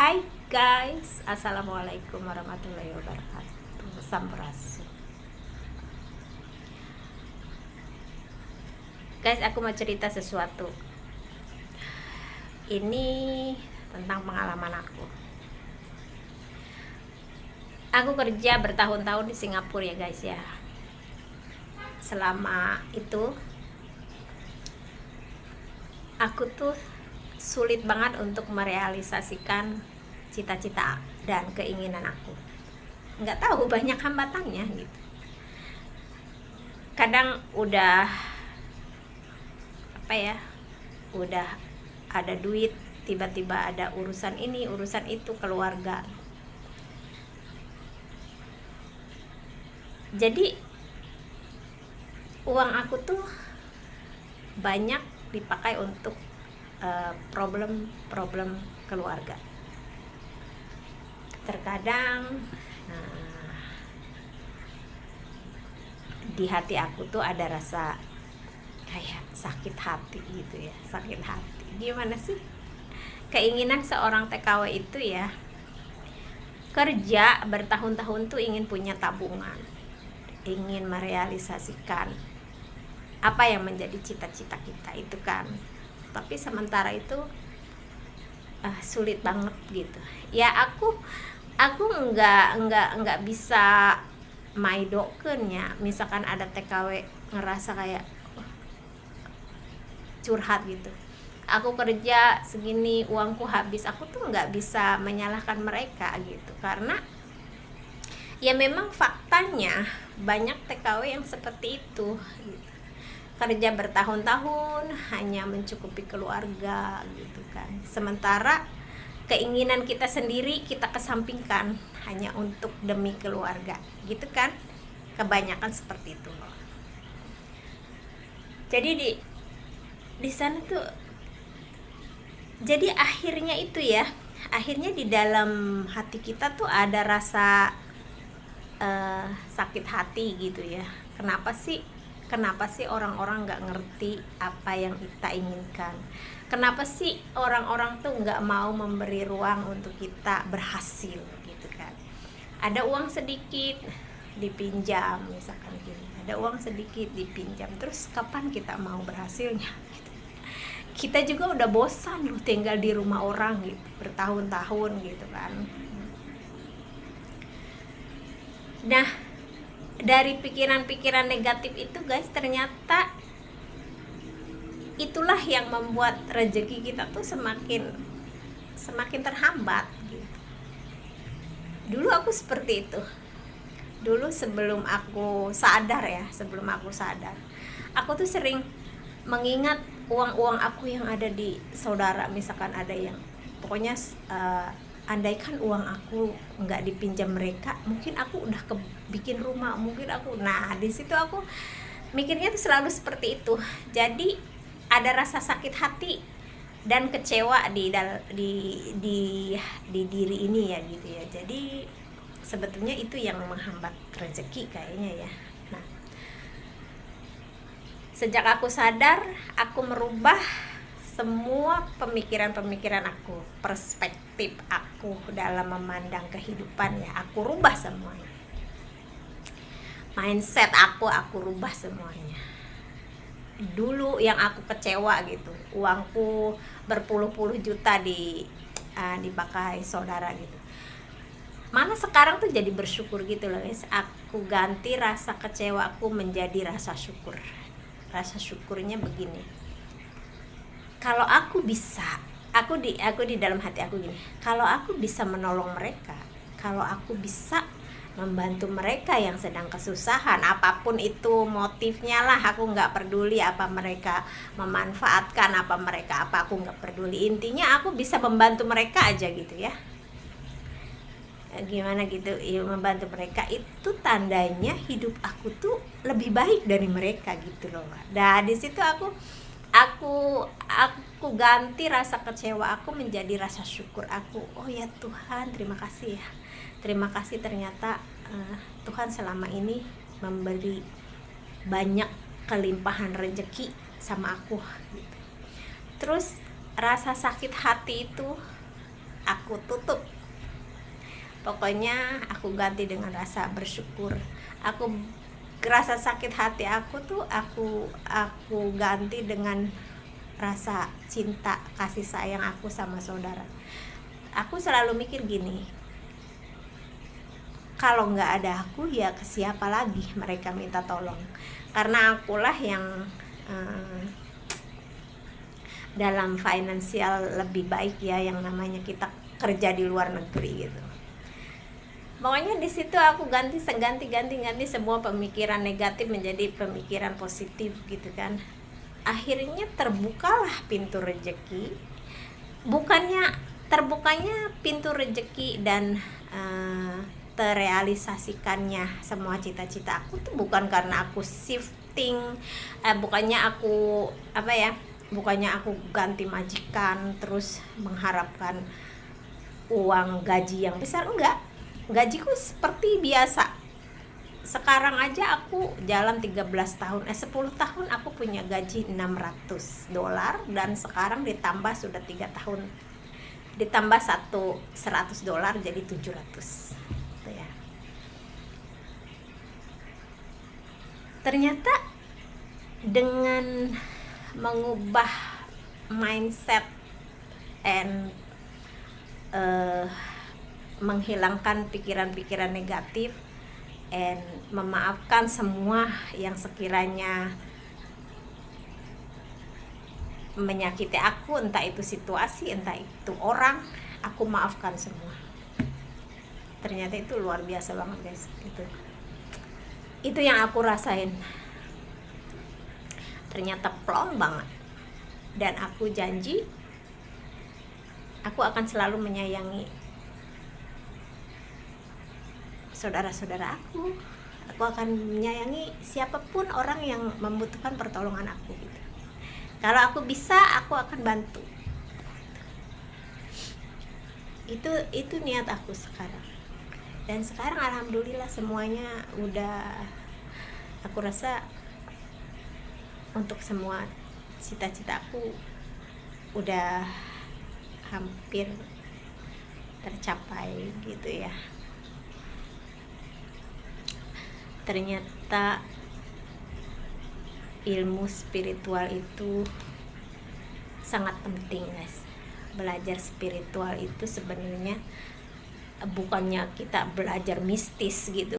Hai guys, assalamualaikum warahmatullahi wabarakatuh. Sampurasun. Guys, aku mau cerita sesuatu. Ini tentang pengalaman aku. Aku kerja bertahun-tahun di Singapura ya guys ya. Selama itu aku tuh sulit banget untuk merealisasikan cita-cita dan keinginan aku. Nggak tahu, banyak hambatannya gitu. Kadang udah udah ada duit, tiba-tiba ada urusan ini urusan itu, keluarga. Jadi uang aku tuh banyak dipakai untuk problem keluarga. Terkadang di hati aku tuh ada rasa kayak sakit hati gitu ya. Sakit hati gimana sih, keinginan seorang TKW itu ya, kerja bertahun-tahun tuh ingin punya tabungan, ingin merealisasikan apa yang menjadi cita-cita kita itu kan. Tapi sementara itu sulit banget gitu ya. Aku nggak bisa maidokeun ya. Misalkan ada TKW ngerasa kayak curhat gitu, aku kerja segini uangku habis, aku tuh nggak bisa menyalahkan mereka gitu, karena ya memang faktanya banyak TKW yang seperti itu gitu. Kerja bertahun-tahun hanya mencukupi keluarga gitu kan, sementara keinginan kita sendiri kita kesampingkan hanya untuk demi keluarga gitu kan. Kebanyakan seperti itu loh. Jadi di sana tuh, jadi akhirnya itu ya, akhirnya di dalam hati kita tuh ada rasa sakit hati gitu ya. Kenapa sih orang-orang nggak ngerti apa yang kita inginkan? Kenapa sih orang-orang tuh nggak mau memberi ruang untuk kita berhasil gitu kan? Ada uang sedikit dipinjam misalkan gini, ada uang sedikit dipinjam, terus kapan kita mau berhasilnya? Gitu. Kita juga udah bosan loh tinggal di rumah orang gitu bertahun-tahun gitu kan. Nah, dari pikiran-pikiran negatif itu guys, ternyata itulah yang membuat rezeki kita tuh semakin terhambat gitu. Dulu aku seperti itu. Dulu sebelum aku sadar, aku tuh sering mengingat uang-uang aku yang ada di saudara. Misalkan ada yang pokoknya andaikan uang aku nggak dipinjam mereka, mungkin aku udah bikin rumah, mungkin aku. Nah, di situ aku mikirnya tuh selalu seperti itu. Jadi ada rasa sakit hati dan kecewa di diri ini ya gitu ya. Jadi sebetulnya itu yang menghambat rezeki kayaknya ya. Nah, sejak aku sadar, aku merubah semua pemikiran-pemikiran aku, perspektif aku dalam memandang kehidupan ya, aku rubah semuanya. Mindset aku rubah semuanya. Dulu yang aku kecewa gitu, uangku berpuluh-puluh juta dipakai saudara gitu. Mana sekarang tuh jadi bersyukur gitu loh guys. Aku ganti rasa kecewa aku menjadi rasa syukur. Rasa syukurnya begini, kalau aku bisa, aku di dalam hati aku gini, kalau aku bisa menolong mereka, kalau aku bisa membantu mereka yang sedang kesusahan, apapun itu motifnya lah, aku nggak peduli apa mereka memanfaatkan, apa aku nggak peduli, intinya aku bisa membantu mereka aja gitu ya. Gimana gitu ya, membantu mereka itu tandanya hidup aku tuh lebih baik dari mereka gitu loh. Nah, di situ aku ganti rasa kecewa aku menjadi rasa syukur aku. Oh ya Tuhan, terima kasih ya, terima kasih, ternyata Tuhan selama ini memberi banyak kelimpahan rezeki sama aku gitu. Terus rasa sakit hati itu aku tutup. Pokoknya aku ganti dengan rasa bersyukur. Aku rasa sakit hati aku tuh aku ganti dengan rasa cinta, kasih sayang aku sama saudara. Aku selalu mikir gini, kalau nggak ada aku ya ke siapa lagi mereka minta tolong. Karena akulah yang dalam finansial lebih baik ya, yang namanya kita kerja di luar negeri gitu. Pokoknya di situ aku ganti semua pemikiran negatif menjadi pemikiran positif gitu kan. Akhirnya terbukalah pintu rezeki. Terbukanya pintu rezeki dan terrealisasikannya semua cita-cita aku tuh bukan karena aku shifting, bukannya aku ganti majikan terus mengharapkan uang gaji yang besar. Enggak, gajiku seperti biasa. Sekarang aja aku jalan 10 tahun aku punya gaji $600, dan sekarang ditambah sudah 3 tahun ditambah $100 jadi 700 gitu ya. Ternyata dengan mengubah mindset and menghilangkan pikiran-pikiran negatif and memaafkan semua yang sekiranya menyakiti aku, entah itu situasi, entah itu orang, aku maafkan semua. Ternyata itu luar biasa banget guys. Itu yang aku rasain. Ternyata plong banget. Dan aku janji aku akan selalu menyayangi saudara-saudara aku. Aku akan menyayangi siapapun orang yang membutuhkan pertolongan aku gitu. Kalau aku bisa, aku akan bantu. Itu niat aku sekarang. Dan sekarang alhamdulillah semuanya udah, aku rasa untuk semua cita-cita aku udah hampir tercapai gitu ya. Ternyata ilmu spiritual itu sangat penting guys. Belajar spiritual itu sebenarnya bukannya kita belajar mistis gitu.